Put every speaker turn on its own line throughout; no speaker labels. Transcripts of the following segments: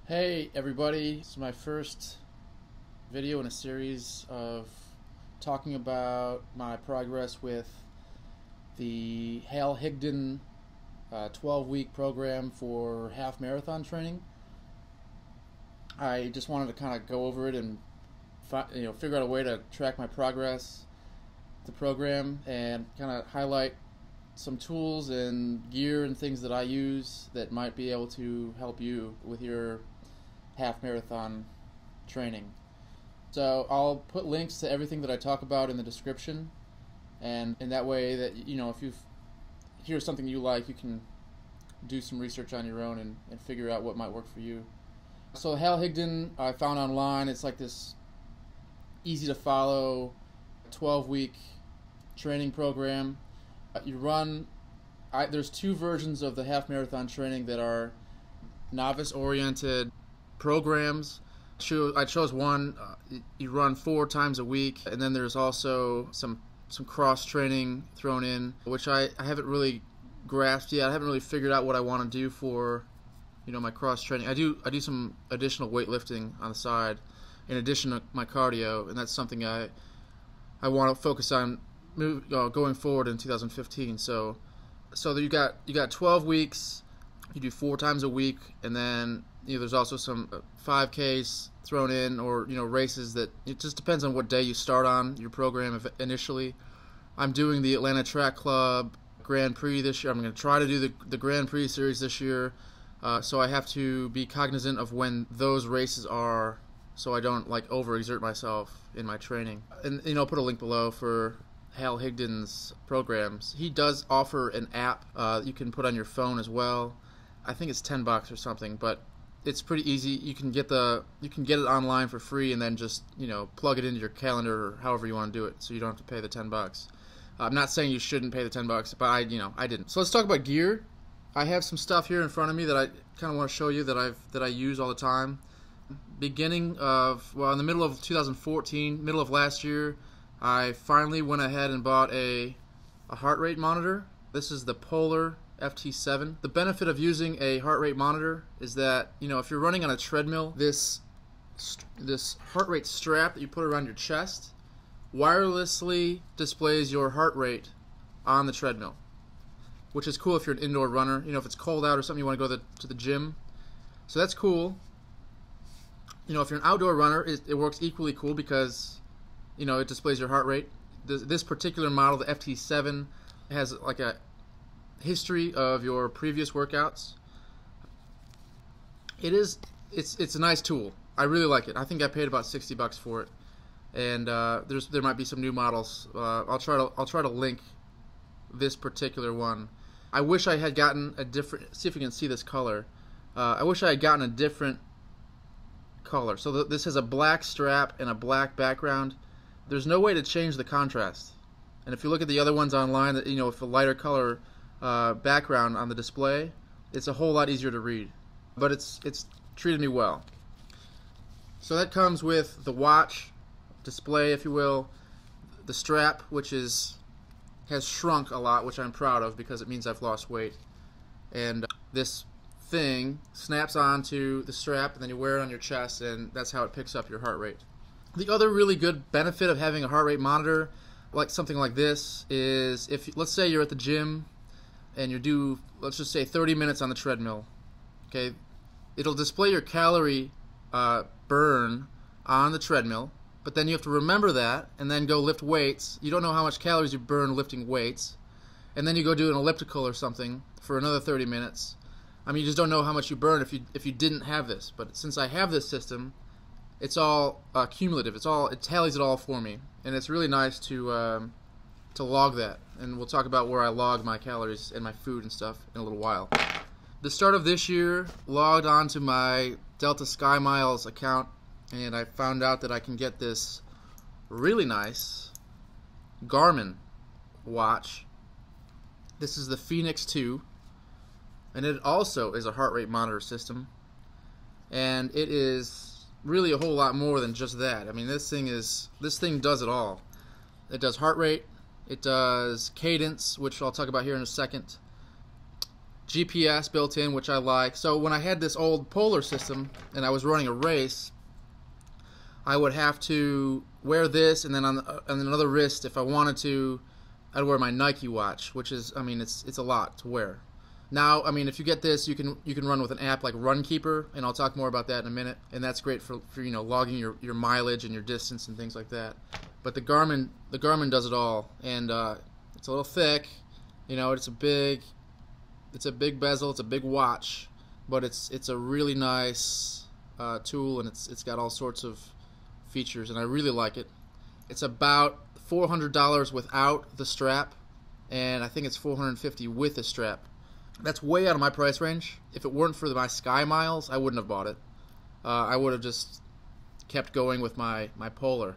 Hey everybody, this is my first video in a series of talking about my progress with the Hal Higdon 12-week program for half marathon training. I just wanted to kind of go over it and figure out a way to track my progress with the program and kind of highlight some tools and gear and things that I use that might be able to help you with your half marathon training. So I'll put links to everything that I talk about in the description, and in that way that if you hear something you like, you can do some research on your own and figure out what might work for you. So Hal Higdon I found online. It's like this easy to follow 12-week training program. There's two versions of the half marathon training that are novice oriented programs. I chose one. You run 4 times a week, and then there's also some cross training thrown in, which I haven't really grasped yet. I haven't really figured out what I want to do for my cross training. I do some additional weightlifting on the side in addition to my cardio, and that's something I want to focus on going forward in 2015. So you got 12 weeks. You do 4 times a week, and then there's also some 5Ks thrown in, or races that it just depends on what day you start on your program. Initially, I'm doing the Atlanta Track Club Grand Prix this year. I'm going to try to do the Grand Prix series this year, so I have to be cognizant of when those races are, so I don't overexert myself in my training. And I'll put a link below for Hal Higdon's programs. He does offer an app you can put on your phone as well. I think it's $10 or something, but it's pretty easy. You can get it online for free, and then just plug it into your calendar or however you want to do it, so you don't have to pay the $10. I'm not saying you shouldn't pay the $10, but I didn't. So let's talk about gear. I have some stuff here in front of me that I kind of want to show you that I use all the time. In the middle of 2014, middle of last year, I finally went ahead and bought a heart rate monitor. This is the Polar FT7. The benefit of using a heart rate monitor is that if you're running on a treadmill, this heart rate strap that you put around your chest wirelessly displays your heart rate on the treadmill, which is cool if you're an indoor runner. If it's cold out or something, you want to go to the gym, so that's cool. If you're an outdoor runner, it works equally cool because it displays your heart rate. This particular model, the FT7, has like a history of your previous workouts. It's a nice tool. I really like it. I think I paid about $60 for it, and there might be some new models. I'll try to link this particular one. I wish I had gotten a different. See if you can see this color. I wish I had gotten a different color. So this has a black strap and a black background. There's no way to change the contrast. And if you look at the other ones online, that with a lighter color background on the display, it's a whole lot easier to read. But it's treated me well. So that comes with the watch display, if you will, the strap, which has shrunk a lot, which I'm proud of because it means I've lost weight. And this thing snaps onto the strap, and then you wear it on your chest, and that's how it picks up your heart rate. The other really good benefit of having a heart rate monitor, like something like this, is let's say you're at the gym and you do, let's just say 30 minutes on the treadmill. Okay, it'll display your calorie burn on the treadmill, but then you have to remember that and then go lift weights. You don't know how much calories you burn lifting weights, and then you go do an elliptical or something for another 30 minutes. You just don't know how much you burn if you didn't have this. But since I have this system, it's all cumulative. It tallies it all for me, and it's really nice to log that. And we'll talk about where I log my calories and my food and stuff in a little while. The start of this year, logged onto my Delta Sky Miles account, and I found out that I can get this really nice Garmin watch. This is the Fenix 2. And it also is a heart rate monitor system, and it is really a whole lot more than just that. This thing does it all. It does heart rate, it does cadence, which I'll talk about here in a second. GPS built in, which I like. So when I had this old Polar system and I was running a race, I would have to wear this, and then on another wrist, if I wanted to, I'd wear my Nike watch, which is, I mean, it's a lot to wear. Now, I mean, if you get this, you can run with an app like Runkeeper, and I'll talk more about that in a minute. And that's great for you know, logging your mileage and your distance and things like that. But the Garmin does it all, and it's a little thick. You know, it's a big bezel, it's a big watch, but it's a really nice tool, and it's got all sorts of features, and I really like it. It's about $400 without the strap, and I think it's $450 with the strap. That's way out of my price range. If it weren't for my Sky Miles, I wouldn't have bought it. I would have just kept going with my Polar.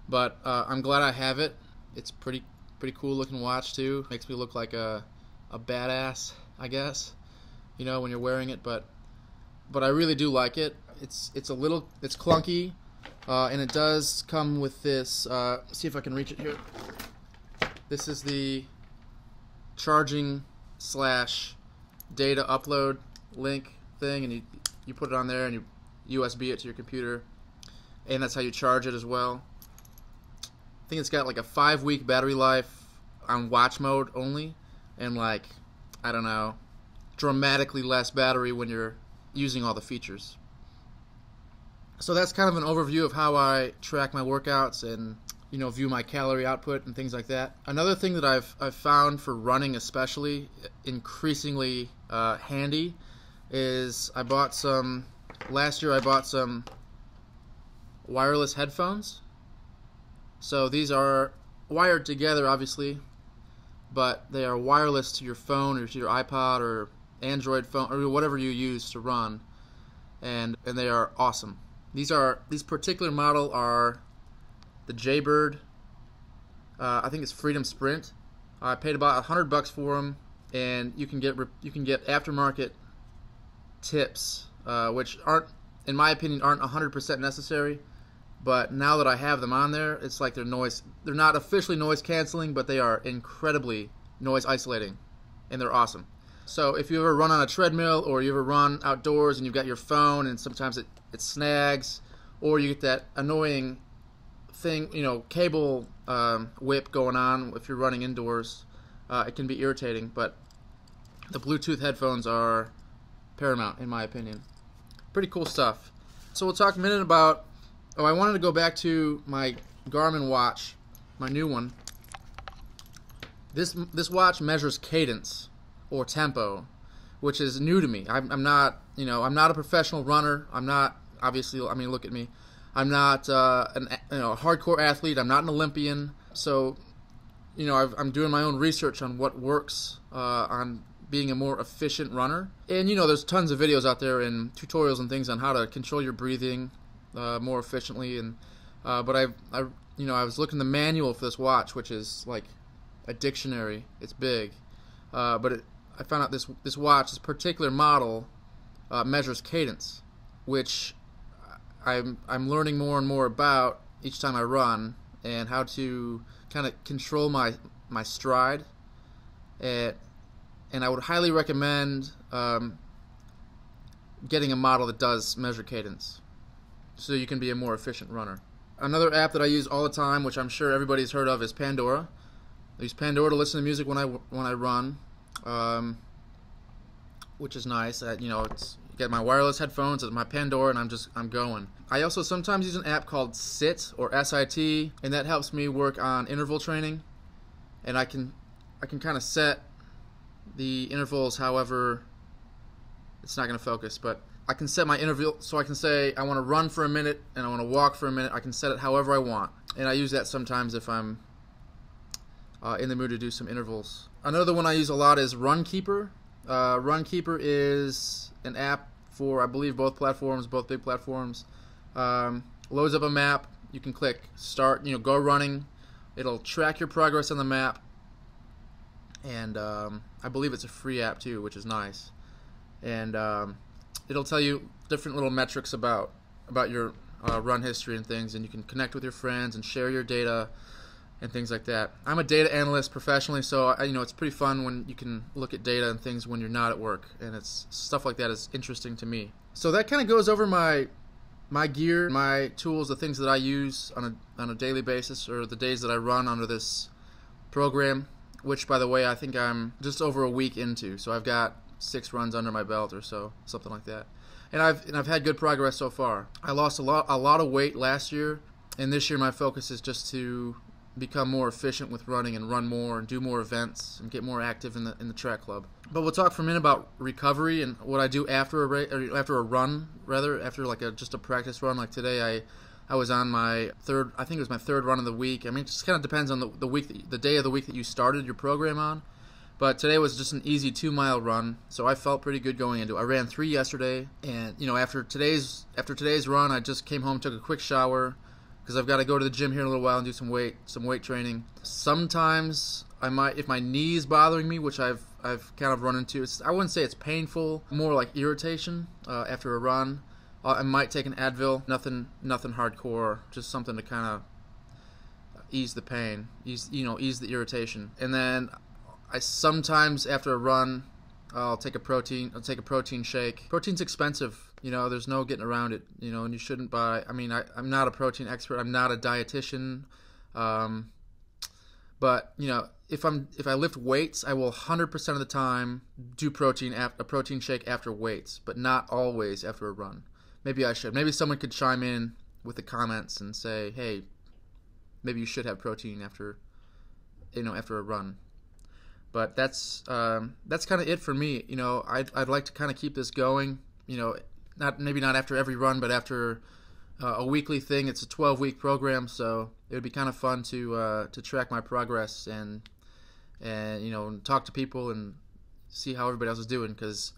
But I'm glad I have it. It's pretty cool looking watch too. Makes me look like a badass, I guess, you know, when you're wearing it. But I really do like it. It's clunky, and it does come with this. See if I can reach it here. This is the charging / data upload link thing, and you put it on there and you USB it to your computer, and that's how you charge it as well. I think it's got like a 5-week battery life on watch mode only, and like, I don't know, dramatically less battery when you're using all the features. So that's kind of an overview of how I track my workouts and, you know, view my calorie output and things like that. Another thing that I've found for running especially increasingly handy is last year I bought some wireless headphones. So these are wired together obviously, but they are wireless to your phone or to your iPod or Android phone or whatever you use to run, and they are awesome. These particular model are the Jaybird. I think it's Freedom Sprint. I paid about $100 for them, and you can get aftermarket tips, which aren't, in my opinion, aren't 100% necessary. But now that I have them on there, it's like they're not officially noise canceling, but they are incredibly noise isolating, and they're awesome. So if you ever run on a treadmill, or you ever run outdoors and you've got your phone and sometimes it snags, or you get that annoying thing, you know, cable whip going on if you're running indoors, it can be irritating, but the Bluetooth headphones are paramount in my opinion. Pretty cool stuff. So we'll talk a minute about, I wanted to go back to my Garmin watch, my new one. This watch measures cadence or tempo, which is new to me. I'm not a professional runner. I'm not, obviously, I mean, look at me. I'm not a hardcore athlete. I'm not an Olympian. So, you know, I'm doing my own research on what works on being a more efficient runner. And, you know, there's tons of videos out there and tutorials and things on how to control your breathing more efficiently. And but I was looking at the manual for this watch, which is like a dictionary. It's big, but I found out this watch, this particular model, measures cadence, which I'm learning more and more about each time I run, and how to kind of control my stride. And I would highly recommend getting a model that does measure cadence, so you can be a more efficient runner. Another app that I use all the time, which I'm sure everybody's heard of, is Pandora. I use Pandora to listen to music when I run, which is nice. You know, it's got my wireless headphones, it's my Pandora, and I'm going. I also sometimes use an app called SIT, or SIT, and that helps me work on interval training. And I can kind of set the intervals however, it's not going to focus, but I can set my interval, so I can say I want to run for a minute and I want to walk for a minute. I can set it however I want, and I use that sometimes if I'm in the mood to do some intervals. Another one I use a lot is Runkeeper. Runkeeper is an app for, I believe, both big platforms. Loads up a map. You can click start, go running. It'll track your progress on the map, and I believe it's a free app too, which is nice. And it'll tell you different little metrics about your run history and things, and you can connect with your friends and share your data. and things like that. I'm a data analyst professionally, so it's pretty fun when you can look at data and things when you're not at work, and it's stuff like that is interesting to me. So that kind of goes over my gear, my tools, the things that I use on a daily basis, or the days that I run under this program, which, by the way, I think I'm just over a week into. So I've got 6 runs under my belt or so, something like that. And I've had good progress so far. I lost a lot of weight last year, and this year my focus is just to become more efficient with running and run more and do more events and get more active in the track club. But we'll talk for a minute about recovery and what I do after a run, after like just a practice run. Like today, I was on my third. I think it was my third run of the week. I mean, it just kind of depends on the day of the week that you started your program on. But today was just an easy 2-mile run, so I felt pretty good going into it. I ran 3 yesterday, and after today's run, I just came home, took a quick shower, because I've got to go to the gym here in a little while and do some weight training. Sometimes I might, if my knee is bothering me, which I've kind of run into. I wouldn't say it's painful, more like irritation after a run. I might take an Advil, nothing hardcore, just something to kind of ease the pain, ease the irritation. And then I sometimes after a run, I'll take a protein shake. Protein's expensive, there's no getting around it, and you shouldn't buy. I mean, I'm not a protein expert. I'm not a dietitian, but if I lift weights, I will 100% of the time do a protein shake after weights, but not always after a run. Maybe I should. Maybe someone could chime in with the comments and say, hey, maybe you should have protein after a run. But that's kind of it for me. I'd like to kind of keep this going. Maybe not after every run, but after a weekly thing. It's a 12-week program, so it would be kind of fun to track my progress and talk to people and see how everybody else is doing. Because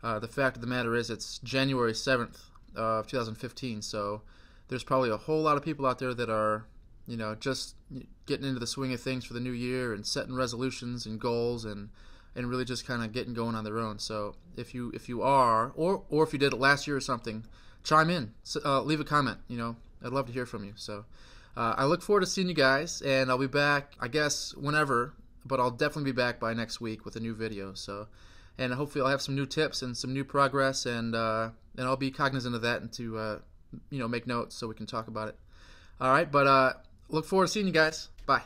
the fact of the matter is, it's January 7th of 2015, so there's probably a whole lot of people out there that are just getting into the swing of things for the new year and setting resolutions and goals and really just kind of getting going on their own. So if you are, or if you did it last year or something, chime in, leave a comment. I'd love to hear from you. So I look forward to seeing you guys, and I'll be back, I guess, whenever, but I'll definitely be back by next week with a new video. So, and hopefully I'll have some new tips and some new progress, and I'll be cognizant of that and to make notes so we can talk about it. All right, but look forward to seeing you guys. Bye.